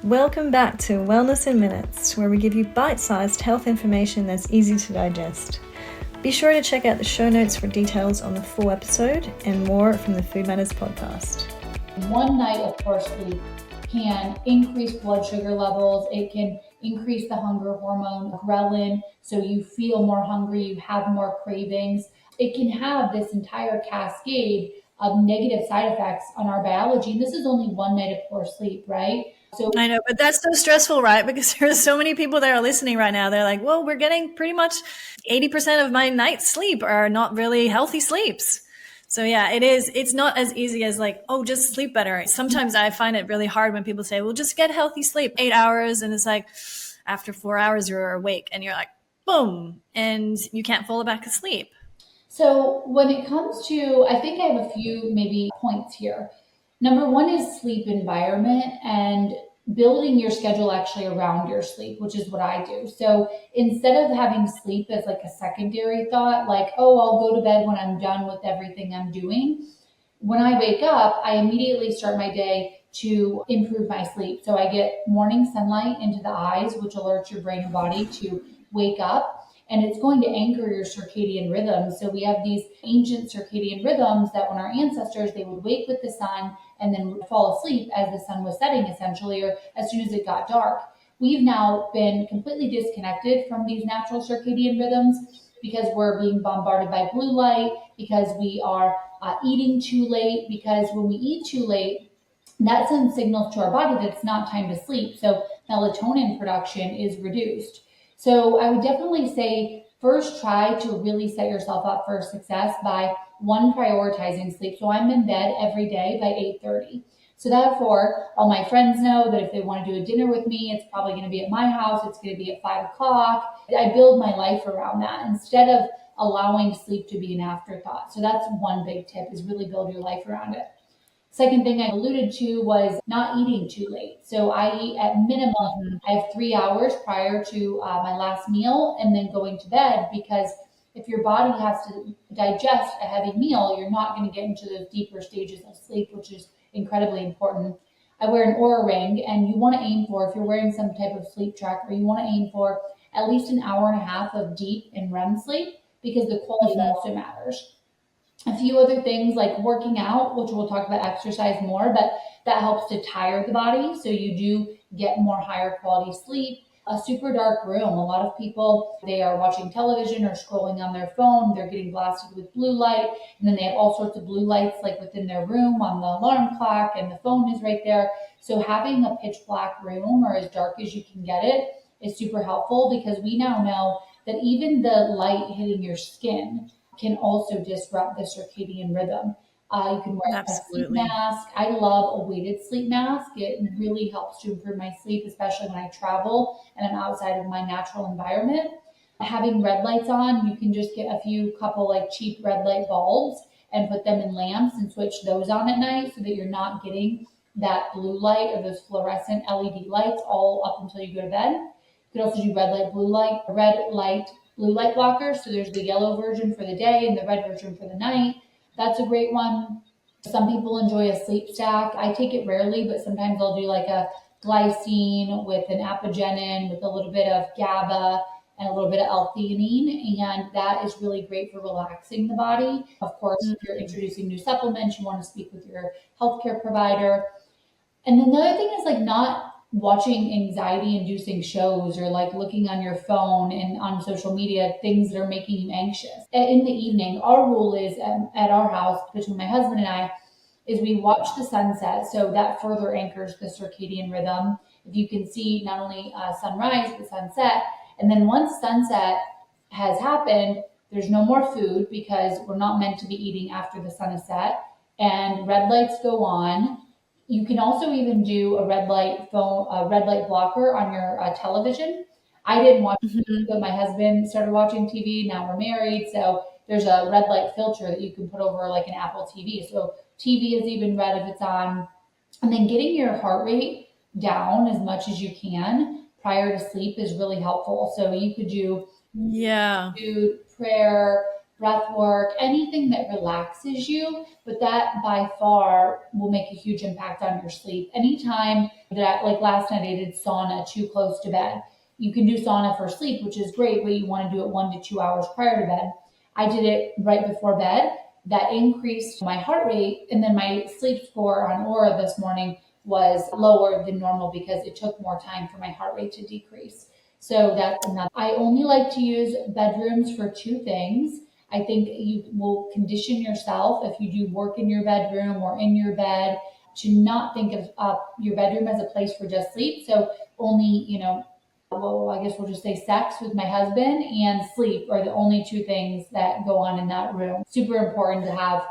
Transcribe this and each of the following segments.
Welcome back to Wellness in Minutes, where we give you bite-sized health information that's easy to digest. Be sure to check out the show notes for details on the full episode and more from the Food Matters podcast. One night of poor sleep can increase blood sugar levels. It can increase the hunger hormone ghrelin, so you feel more hungry, you have more cravings. It can have this entire cascade of negative side effects on our biology. And this is only one night of poor sleep, right? So I know, but that's so stressful, right? Because there's so many people that are listening right now. They're like, well, we're getting pretty much 80% of my night's sleep are not really healthy sleeps. So yeah, it is. It's not as easy as like, oh, just sleep better. Sometimes I find it really hard when people say, well, just get healthy sleep, 8 hours. And it's like, after 4 hours, you're awake and you're like, boom, and you can't fall back asleep. So when it comes to, I think I have a few maybe points here. Number one is sleep environment and building your schedule actually around your sleep, which is what I do. So instead of having sleep as like a secondary thought, like, oh, I'll go to bed when I'm done with everything I'm doing. When I wake up, I immediately start my day to improve my sleep. So I get morning sunlight into the eyes, which alerts your brain and body to wake up, and it's going to anchor your circadian rhythm. So we have these ancient circadian rhythms that when our ancestors, they would wake with the sun and then would fall asleep as the sun was setting essentially, or as soon as it got dark. We've now been completely disconnected from these natural circadian rhythms because we're being bombarded by blue light, because we are eating too late, because when we eat too late, that sends signals to our body that it's not time to sleep. So melatonin production is reduced. So I would definitely say first try to really set yourself up for success by one, prioritizing sleep. So I'm in bed every day by 8:30. So therefore, all my friends know that if they want to do a dinner with me, it's probably going to be at my house. It's going to be at 5 o'clock. I build my life around that instead of allowing sleep to be an afterthought. So that's one big tip, is really build your life around it. Second thing I alluded to was not eating too late. So I eat at minimum, I have 3 hours prior to my last meal and then going to bed, because if your body has to digest a heavy meal, you're not going to get into those deeper stages of sleep, which is incredibly important. I wear an Aura ring, and you want to aim for, if you're wearing some type of sleep tracker, you want to aim for at least an hour and a half of deep and REM sleep, because the quality also matters. A few other things like working out, which we'll talk about exercise more, but that helps to tire the body. So you do get more higher quality sleep. A super dark room. A lot of people, they are watching television or scrolling on their phone. They're getting blasted with blue light. And then they have all sorts of blue lights like within their room on the alarm clock, and the phone is right there. So having a pitch black room or as dark as you can get it is super helpful, because we now know that even the light hitting your skin can also disrupt the circadian rhythm. You can wear a sleep mask. I love a weighted sleep mask. It really helps to improve my sleep, especially when I travel and I'm outside of my natural environment. Having red lights on, you can just get a few couple like cheap red light bulbs and put them in lamps and switch those on at night so that you're not getting that blue light or those fluorescent LED lights all up until you go to bed. You can also do red light, blue light blockers. So there's the yellow version for the day and the red version for the night. That's a great one. Some people enjoy a sleep stack. I take it rarely, but sometimes I'll do like a glycine with an apigenin with a little bit of GABA and a little bit of L-theanine, and that is really great for relaxing the body. Of course, if you're introducing new supplements, you want to speak with your healthcare provider. And then the other thing is like not watching anxiety inducing shows or like looking on your phone and on social media, things that are making you anxious. In the evening, our rule is at our house between my husband and I is we watch the sunset. So that further anchors the circadian rhythm. If you can see not only sunrise, but sunset. And then once sunset has happened, there's no more food because we're not meant to be eating after the sun is set. And red lights go on. You can also even do a red light blocker on your television. I didn't watch TV, but my husband started watching TV. Now we're married, so there's a red light filter that you can put over like an Apple TV. So TV is even red if it's on. And then getting your heart rate down as much as you can prior to sleep is really helpful. So you could do food, prayer, breath work, anything that relaxes you, but that by far will make a huge impact on your sleep. Anytime that, like last night, I did sauna too close to bed. You can do sauna for sleep, which is great, but you want to do it 1 to 2 hours prior to bed. I did it right before bed. That increased my heart rate, and then my sleep score on Aura this morning was lower than normal because it took more time for my heart rate to decrease. So that's another. I only like to use bedrooms for 2 things. I think you will condition yourself if you do work in your bedroom or in your bed to not think of your bedroom as a place for just sleep. So only, I guess we'll just say sex with my husband and sleep are the only 2 things that go on in that room. Super important to have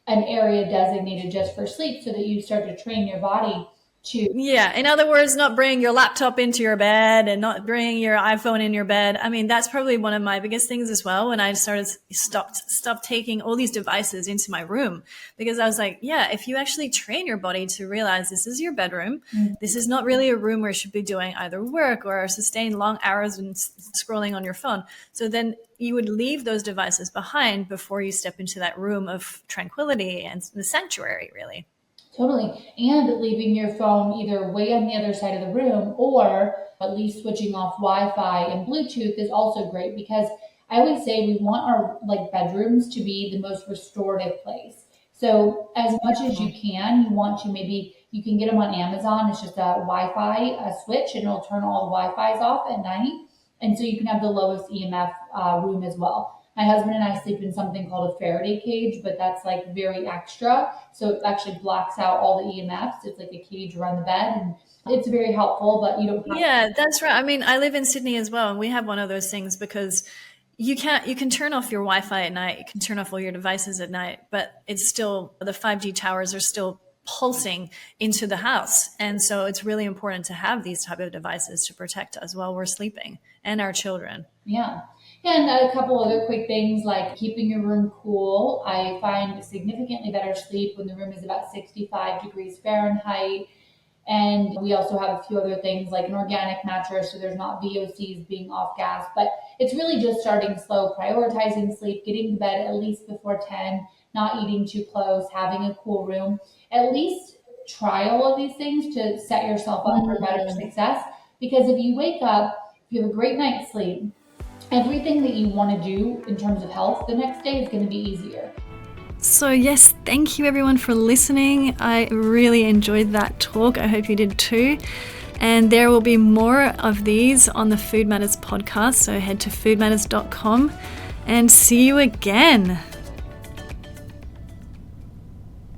an area designated just for sleep so that you start to train your body to. Yeah. In other words, not bring your laptop into your bed and not bring your iPhone in your bed. I mean, that's probably one of my biggest things as well. When I stopped taking all these devices into my room, because I was like, yeah, if you actually train your body to realize this is your bedroom, this is not really a room where you should be doing either work or sustain long hours and scrolling on your phone. So then you would leave those devices behind before you step into that room of tranquility and the sanctuary, really. Totally. And leaving your phone either way on the other side of the room or at least switching off Wi-Fi and Bluetooth is also great, because I always say we want our bedrooms to be the most restorative place. So as much as you can, you want to you can get them on Amazon. It's just a Wi-Fi switch, and it'll turn all the Wi-Fi's off at night. And so you can have the lowest EMF room as well. My husband and I sleep in something called a Faraday cage, but that's very extra. So it actually blocks out all the EMFs. It's like a cage around the bed, and it's very helpful, but you don't have. Yeah, that's right. I mean, I live in Sydney as well, and we have one of those things because you can turn off your Wi-Fi at night, you can turn off all your devices at night, but it's still, the 5G towers are still pulsing into the house. And so it's really important to have these type of devices to protect us while we're sleeping and our children. Yeah. And a couple other quick things like keeping your room cool. I find significantly better sleep when the room is about 65 degrees Fahrenheit. And we also have a few other things like an organic mattress, so there's not VOCs being off gas. But it's really just starting slow, prioritizing sleep, getting to bed at least before 10, not eating too close, having a cool room. At least try all of these things to set yourself up for better success. Because if you wake up, if you have a great night's sleep, everything that you want to do in terms of health the next day is going to be easier. So yes, thank you everyone for listening. I really enjoyed that talk. I hope you did too. And there will be more of these on the Food Matters podcast. So head to foodmatters.com and see you again.